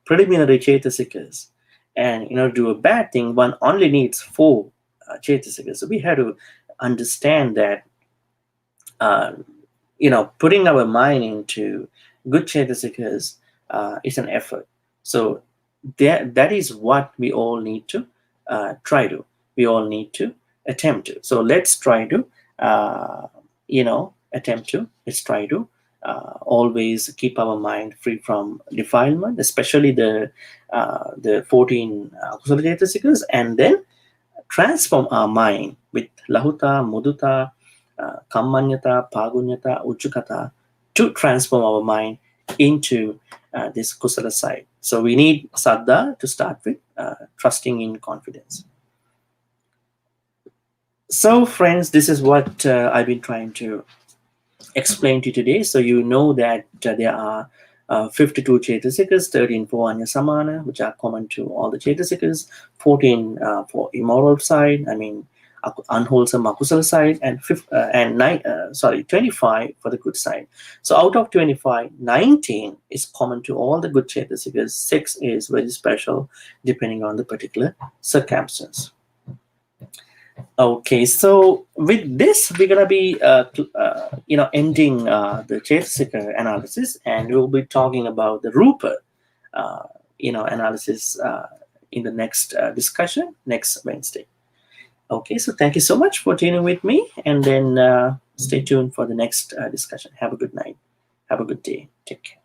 preliminary Cetasikas. And in order to do a bad thing, one only needs 4 Cetasikas. So we have to understand that, putting our mind into good Cetasikas is an effort. So that is what we all need to try to. We all need to attempt to. So let's try to, let's try to always keep our mind free from defilement, especially the 14 akusala Cetasikas, and then transform our mind with lahuta, mudita, kammanyata, pagunyata, ujukata, to transform our mind into this kusala side. So we need saddha to start with, trusting in confidence. So friends, this is what I've been trying to explain to you today. So you know that there are 52 Cetasikas, 13 for Anya Samana, which are common to all the Cetasikas, 14 for immoral side, unwholesome akusala side, and 25 for the good side. So out of 25, 19 is common to all the good Cetasikas, 6 is very special depending on the particular circumstance. Okay, so with this, we're gonna be ending the Cetasika analysis, and we'll be talking about the Rupa analysis in the next discussion next Wednesday. Okay, so thank you so much for tuning with me, and then stay tuned for the next discussion. Have a good night. Have a good day. Take care.